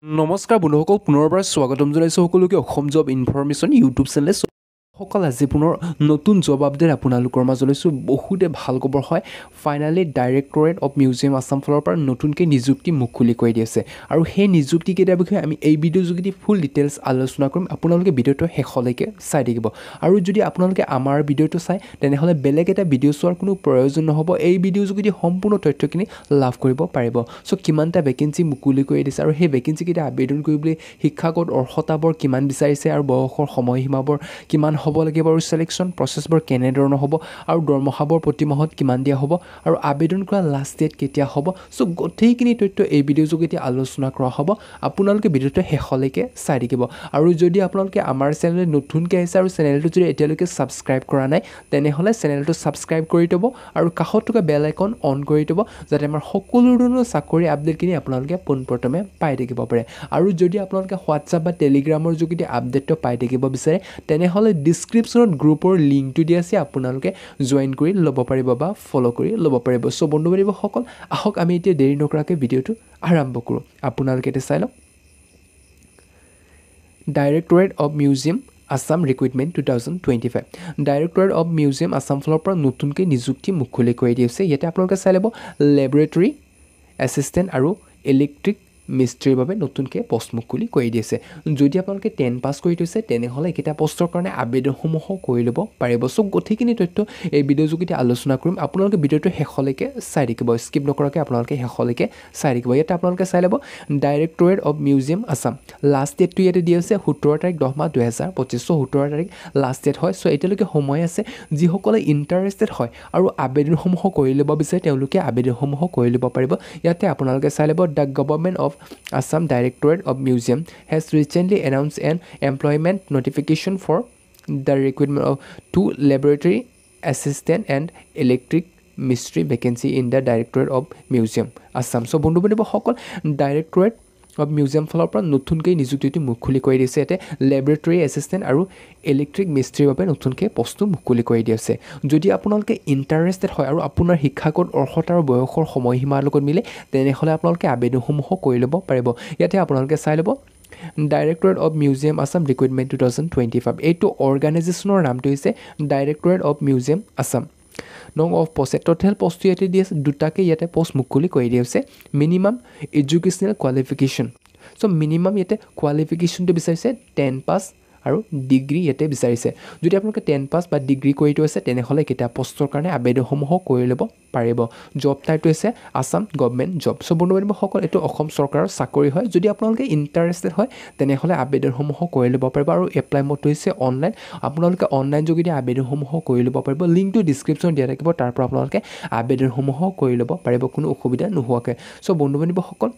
নমস্কাৰ বন্ধুসকল পুনৰবাৰ স্বাগতম জনাইছোঁ সকলোকে অসম জব ইনফৰমেশ্যন ইউটিউব চেনেলে সকল আজি পুনৰ নতুন জব আপডেট আপোনালোকৰ মাজলৈ বহুতে ভাল খবৰ হয় finally directorate of museum Assam ফালৰ পৰা নতুনকৈ নিযুক্তি মুকলি কৰি দিছে আৰু সেই নিযুক্তিকেইটাৰ বিষয়ে আমি এই ভিডিঅ' যোগেদি ফুল ডিটেইলছ আলোচনা কৰিম আপোনালোকে ভিডিঅ'টো শেষলৈকে চাই থাকিব আৰু যদি আপোনালোকে আমাৰ ভিডিঅ'টো চাই তেনেহ'লে বেলেগ এটা ভিডিঅ' চোৱাৰ কোনো প্ৰয়োজন নহ'ব এই ভিডিঅ' যোগেদি সম্পূৰ্ণ তথ্যখিনি লাভ কৰিব পাৰিব কিমানটা ভেকেঞ্চি মুকলি কৰি দিছে আৰু সেই ভেকেঞ্চিকেইটা আবেদন কৰিবলৈ শিক্ষাগত অৰ্হতাবোৰ কিমান বিচাৰিছে আৰু বয়সৰ সময়সীমাবোৰ কিমান হ'ব লাগিব আৰু সিলেকশ্যন প্ৰচেছবোৰ কেনেধৰণৰ হ'ব আৰু দৰমহাবোৰ প্ৰতি মাহত কিমান দিয়া হ'ব আৰু আবেদন কৰা লাষ্ট ডেট কেতিয়া হ'ব গোটেইখিনি তথ্য এই ভিডিঅ' যোগেদি আলোচনা কৰা হ'ব আপোনালোকে ভিডিঅ'টো শেষলৈকে চাই থাকিব আৰু যদি আপোনালোকে আমাৰ চেনেললৈ নতুনকৈ আহিছে আৰু চেনেলটো যদি এতিয়ালৈকে ছাবস্ক্ৰাইব কৰা নাই তেনেহ'লে চেনেলটো ছাবস্ক্ৰাইব কৰি থ'ব আৰু কাষত থকা বেল আইকন অন কৰি থ'ব যাতে আমাৰ সকলো ধৰণৰ চাকৰি আপডেটখিনি আপোনালোকে পোনপ্ৰথমে পাই থাকিব পাৰে আৰু যদি আপোনালোকে হোৱাটছআপ বা টেলিগ্ৰামৰ যোগেদি আপডেটটো পাই থাকিব বিচাৰে তেনেহ'লে ডিছক্ৰিপশ্যনত গ্ৰুপৰ লিংকটো দিয়া আছে আপোনালোকে জইন কৰি ল'ব পাৰিব বা ফ'ল' কৰি ল'ব পাৰিব বন্ধু বান্ধৱীসকল আহক আমি এতিয়া দেৰি নকৰাকৈ ভিডিঅ'টো আৰম্ভ কৰোঁ আপোনালোকে এতিয়া চাই লওক directorate of museum Assam recruitment 2025 directorate of museum Assam ফালৰ পৰা নতুনকৈ নিযুক্তি মুকলি কৰি দিছে ইয়াতে আপোনালোকে চাই ল'ব লেবৰেটৰী এছিষ্টেণ্ট আৰু ইলেক্ট্ৰিক মিস্ত্ৰীৰ বাবে নতুনকৈ পষ্ট মুকলি কৰি দিছে যদি আপোনালোকে 10 পাছ কৰি থৈছে তেনেহ'লে এইকেইটা পষ্টৰ কাৰণে আবেদনসমূহ কৰি ল'ব পাৰিব গোটেইখিনি তথ্য এই ভিডিঅ' যোগেদি আলোচনা কৰিম আপোনালোকে ভিডিঅ'টো শেষলৈকে চাই থাকিব স্কিপ নকৰাকৈ আপোনালোকে শেষলৈকে চাই থাকিব ইয়াতে আপোনালোকে চাই ল'ব directorate of museum Assam last ডেটটো ইয়াতে দিয়া আছে 17 তাৰিখ 10 মাহ 2025 17 তাৰিখ লাষ্ট ডেট হয় এতিয়ালৈকে সময় আছে যিসকলে ইণ্টাৰেষ্টেড হয় আৰু আবেদনসমূহ কৰি ল'ব বিচাৰে তেওঁলোকে আবেদনসমূহ কৰি ল'ব পাৰিব ইয়াতে আপোনালোকে চাই ল'ব the government of Assam Directorate of Museum has recently announced an employment notification for the recruitment of 2 laboratory assistant and electric mystery vacancy in the Directorate of Museum Assam বন্ধু বান্ধৱীসকল Directorate অফ মিউজিয়াম ফালৰ পৰা নতুনকৈ নিযুক্তিটো মুকলি কৰি দিছে ইয়াতে laboratory assistant আৰু electric মিস্ত্ৰীৰ বাবে নতুনকৈ পষ্টটো মুকলি কৰি দিছে যদি আপোনালোকে ইণ্টাৰেষ্টেড হয় আৰু আপোনাৰ শিক্ষাগত অৰ্হতা আৰু বয়সৰ সময়সীমাৰ লগত মিলে তেনেহ'লে আপোনালোকে আবেদনসমূহ কৰি ল'ব পাৰিব ইয়াতে আপোনালোকে চাই ল'ব directorate of museum Assam recruitment 2025 এইটো অৰ্গেনাইজেশ্যনৰ নামটো হৈছে ডাইৰেক্টৰেট অফ মিউজিয়াম আসাম নং অফ পষ্ট টোটেল পষ্টটো ইয়াতে দি আছে দুটাকৈ ইয়াতে পষ্ট মুকলি কৰি দিয়া হৈছে মিনিমাম এডুকেশ্যনেল কোৱালিফিকেশ্যন মিনিমাম ইয়াতে কোৱালিফিকেশ্যনটো বিচাৰিছে 10 পাছ আৰু ডিগ্ৰী ইয়াতে বিচাৰিছে যদি আপোনালোকে 10 পাছ বা ডিগ্ৰী কৰি থৈছে তেনেহ'লে কেইটা পষ্টৰ কাৰণে আবেদনসমূহ কৰি ল'ব পাৰিব জব টাইপটো হৈছে আসাম গভৰ্ণমেণ্ট জব বন্ধু বান্ধৱীসকল এইটো অসম চৰকাৰৰ চাকৰি হয় যদি আপোনালোকে ইণ্টাৰেষ্টেড হয় তেনেহ'লে আবেদনসমূহ কৰি ল'ব পাৰিব আৰু এপ্লাই মোডটো হৈছে অনলাইন আপোনালোকে অনলাইন যোগেদি আবেদনসমূহ কৰি ল'ব পাৰিব লিংকটো ডিছক্ৰিপশ্যন দিয়া থাকিব তাৰ পৰা আপোনালোকে আবেদনসমূহ কৰি ল'ব পাৰিব কোনো অসুবিধা নোহোৱাকৈ বন্ধু বান্ধৱীসকল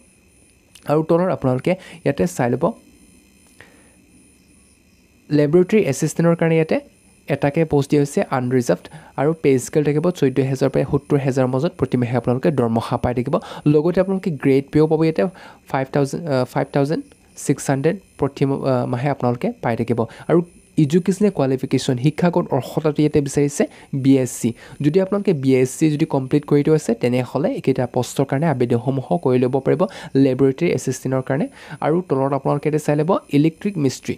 আৰু তলৰ আপোনালোকে ইয়াতে চাই ল'ব লেবৰেটৰী এছিষ্টেণ্টৰ কাৰণে ইয়াতে এটাকে পষ্ট দিয়া হৈছে আনৰিজাৰ্ভড আৰু পে স্কেল থাকিব 14,000 পৰা 70,000 মাজত প্ৰতিমাহে আপোনালোকে দৰমহা পাই থাকিব লগতে আপোনালোকে গ্ৰেড পেও পাব ইয়াতে 5,600 প্ৰতি মাহে আপোনালোকে পাই থাকিব আৰু এডুকেশ্যনেল কোৱালিফিকেশ্যন শিক্ষাগত অৰ্হতাটো ইয়াতে বিচাৰিছে BSc যদি আপোনালোকে BSc যদি কমপ্লিট কৰি থোৱা আছে তেনেহ'লে এইকেইটা পষ্টৰ কাৰণে আবেদনসমূহ কৰি ল'ব পাৰিব লেবৰেটৰী এছিষ্টেণ্টৰ কাৰণে আৰু তলত আপোনালোকে ইয়াতে চাই ল'ব ইলেক্ট্ৰিক মিস্ত্ৰী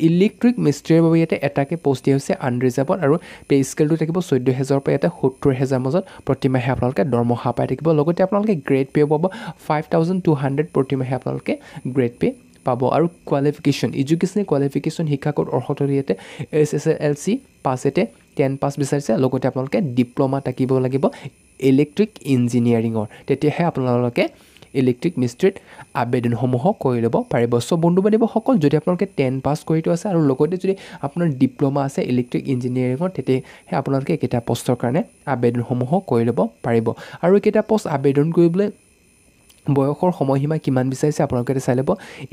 ইলেক্ট্ৰিক মিস্ত্ৰীৰ বাবে ইয়াতে এটাকে পষ্ট দিয়া হৈছে আনৰিজাৰ্ভড আৰু পে স্কেলটো থাকিব 14,000 পৰা ইয়াতে 70,000 মাজত প্ৰতিমাহে আপোনালোকে দৰমহা পাই থাকিব লগতে আপোনালোকে গ্ৰেড পে পাব 5,200 প্ৰতিমাহে আপোনালোকে গ্ৰেড পে পাব আৰু কোৱালিফিকেশ্যন এডুকেশ্যনেল কোৱালিফিকেশ্যন শিক্ষাগত অৰ্হতাটো ইয়াতে SSLC পাছ ইয়াতে 10 পাছ বিচাৰিছে লগতে আপোনালোকে ডিপ্ল'মা থাকিব লাগিব ইলেক্ট্ৰিক ইঞ্জিনিয়াৰিঙৰ তেতিয়াহে আপোনালোকে ইলেক্ট্ৰিক মিস্ত্ৰীত আবেদনসমূহ কৰি ল'ব পাৰিব বন্ধু বান্ধৱীসকল যদি আপোনালোকে 10 পাছ কৰি থোৱা আছে আৰু লগতে যদি আপোনাৰ ডিপ্ল'মা আছে ইলেক্ট্ৰিক ইঞ্জিনিয়াৰিঙৰ তেতিয়াহে আপোনালোকে এইকেইটা পষ্টৰ কাৰণে আবেদনসমূহ কৰি ল'ব পাৰিব আৰু এইকেইটা পষ্ট আবেদন কৰিবলৈ বয়সৰ সময়সীমা কিমান বিচাৰিছে আপোনালোকে চাই ল'ব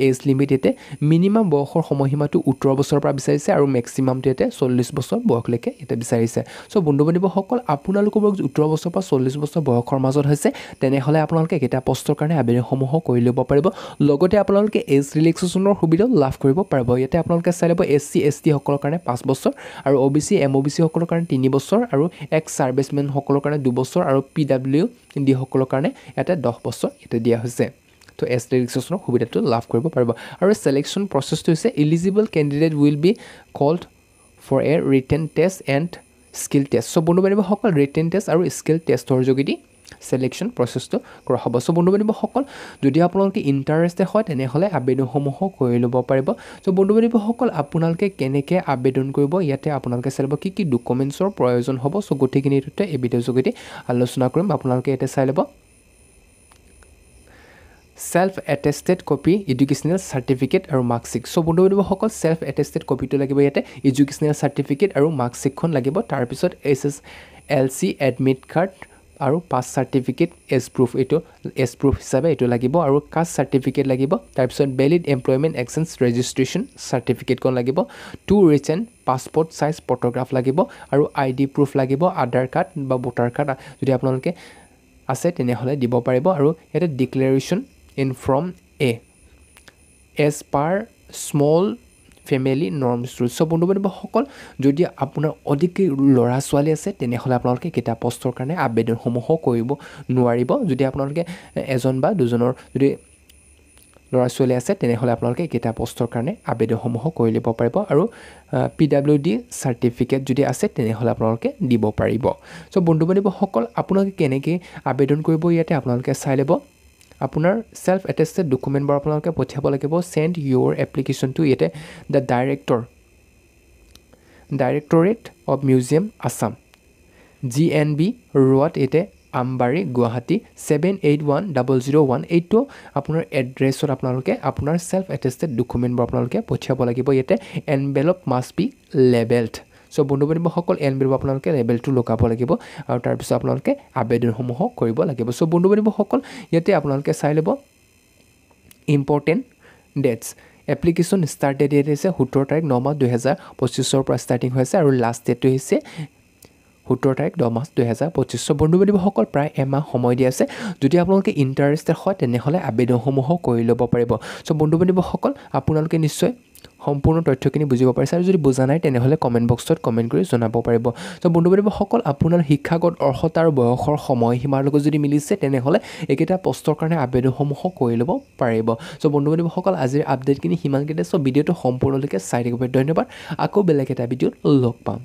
এজ লিমিট ইয়াতে মিনিমাম বয়সৰ সময়সীমাটো 18 বছৰৰ পৰা বিচাৰিছে আৰু মেক্সিমামটো ইয়াতে 40 বছৰ বয়সলৈকে ইয়াতে বিচাৰিছে বন্ধু বান্ধৱীসকল আপোনালোকৰ বয়স 18 বছৰ পৰা 40 বছৰ বয়সৰ মাজত হৈছে তেনেহ'লে আপোনালোকে এইকেইটা পষ্টৰ কাৰণে আবেদনসমূহ কৰি ল'ব পাৰিব লগতে আপোনালোকে এজ ৰিলেক্সেশ্যনৰ সুবিধাও লাভ কৰিব পাৰিব ইয়াতে আপোনালোকে চাই ল'ব SC ST সকলৰ কাৰণে 5 বছৰ আৰু OBC MOBC সকলৰ কাৰণে 3 বছৰ আৰু এক্স ছাৰ্ভিচমেন সকলৰ কাৰণে 2 বছৰ আৰু PWD সকলৰ কাৰণে ইয়াতে 10 বছৰ ইয়াতে দিয়া হৈছে তো এছ ৰেজিষ্ট্ৰেশ্যনৰ সুবিধাটো লাভ কৰিব পাৰিব আৰু ছিলেকশ্যন প্ৰচেছটো হৈছে eligible candidate will be called for a written test and skill test so' বন্ধু বান্ধৱীসকল ৰিটেন টেষ্ট আৰু স্কিল টেষ্টৰ যোগেদি ছিলেকশ্যন প্ৰচেছটো কৰা হ'ব চ' বন্ধু বান্ধৱীসকল যদি আপোনালোকে ইণ্টাৰেষ্টেড হয় তেনেহ'লে আবেদনসমূহ কৰি ল'ব পাৰিব চ' বন্ধু বান্ধৱীসকল আপোনালোকে কেনেকৈ আবেদন কৰিব ইয়াতে আপোনালোকে চাই ল'ব কি কি ডকুমেণ্টছৰ প্ৰয়োজন হ'ব চ' গোটেইখিনি তথ্য এই ভিডিঅ'ৰ যোগেদি আলোচনা কৰিম আপোনালোকে ইয়াতে চাই ল'ব self attested copy educational certificate আৰু মাৰ্কশ্বিট চ' বন্ধু বান্ধৱীসকল সেলফ এটেষ্টেড কপিটো লাগিব ইয়াতে এডুকেশ্যনেল চাৰ্টিফিকেট আৰু মাৰ্কশ্বিটখন লাগিব তাৰপিছত SSLC এডমিট কাৰ্ড আৰু পাছ চাৰ্টিফিকেট এজ প্ৰুফ হিচাপে এইটো লাগিব আৰু কাষ্ট চাৰ্টিফিকেট লাগিব তাৰপিছত ভেলিড এমপ্লয়মেণ্ট এক্সচেঞ্জ ৰেজিষ্ট্ৰেশ্যন চাৰ্টিফিকেটখন লাগিব 2 ৰিটেন পাছপৰ্ট চাইজ ফটোগ্ৰাফ লাগিব আৰু ID প্ৰুফ লাগিব আধাৰ কাৰ্ড বা ভোটাৰ কাৰ্ড যদি আপোনালোকে আছে তেনেহ'লে দিব পাৰিব আৰু ইয়াতে declaration in form as per small family norms rules' বন্ধু বান্ধৱীসকল যদি আপোনাৰ অধিক ল'ৰা ছোৱালী আছে তেনেহ'লে আপোনালোকে কেইটা পষ্টৰ কাৰণে আবেদনসমূহ কৰিব নোৱাৰিব যদি আপোনালোকে এজন বা দুজনৰ যদি ল'ৰা ছোৱালী আছে তেনেহ'লে আপোনালোকে কেইটা পষ্টৰ কাৰণে আবেদনসমূহ কৰি ল'ব পাৰিব আৰু PWD চাৰ্টিফিকেট যদি আছে তেনেহ'লে আপোনালোকে দিব পাৰিব চ' বন্ধু বান্ধৱীসকল আপোনালোকে কেনেকৈ আবেদন কৰিব ইয়াতে আপোনালোকে চাই ল'ব আপোনাৰ সেলফ এটেষ্টেড ডকুমেণ্টবোৰ আপোনালোকে পঠিয়াব লাগিব সেন্ড ইউৰ এপ্লিকেশ্যন টু ইয়াতে the directorate of museum Assam GNB road ইয়াতে আমবাৰী গুৱাহাটী 781001 এইটো আপোনাৰ এড্ৰেছত আপোনালোকে আপোনাৰ সেলফ এটেষ্টেড ডকুমেণ্টবোৰ আপোনালোকে পঠিয়াব লাগিব ইয়াতে এনভেলপ মাষ্ট বি লেবেলড চ' বন্ধু বান্ধৱীসকল এনভেলপ আপোনালোকে লেবেলটো লগাব লাগিব আৰু তাৰপিছত আপোনালোকে আবেদনসমূহ কৰিব লাগিব চ' বন্ধু বান্ধৱীসকল ইয়াতে আপোনালোকে চাই ল'ব important dates application start date ইয়াতে হৈছে 17 তাৰিখ 9 মাহ 2025 পৰা ষ্টাৰ্টিং হৈছে আৰু লাষ্ট ডেটটো হৈছে 17 তাৰিখ 10 মাহ 2025 বন্ধু বান্ধৱীসকল প্ৰায় এমাহ সময় দিয়া আছে যদি আপোনালোকে ইণ্টাৰেষ্টেড হয় তেনেহ'লে আবেদনসমূহ কৰি ল'ব পাৰিব চ' বন্ধু বান্ধৱীসকল আপোনালোকে নিশ্চয় সম্পূৰ্ণ তথ্যখিনি বুজিব পাৰিছে আৰু যদি বুজা নাই তেনেহ'লে কমেণ্ট বক্সত কমেণ্ট কৰি জনাব পাৰিব চ' বন্ধু বান্ধৱীসকল আপোনাৰ শিক্ষাগত অৰ্হতা আৰু বয়সৰ সময়সীমাৰ লগত যদি মিলিছে তেনেহ'লে এইকেইটা পষ্টৰ কাৰণে আবেদনসমূহ কৰি ল'ব পাৰিব চ' বন্ধু বান্ধৱীসকল আজিৰ আপডেটখিনি সিমানকেইটা চ' ভিডিঅ'টো সম্পূৰ্ণলৈকে চাই থাকিব ধন্যবাদ আকৌ বেলেগ এটা ভিডিঅ'ত লগ পাম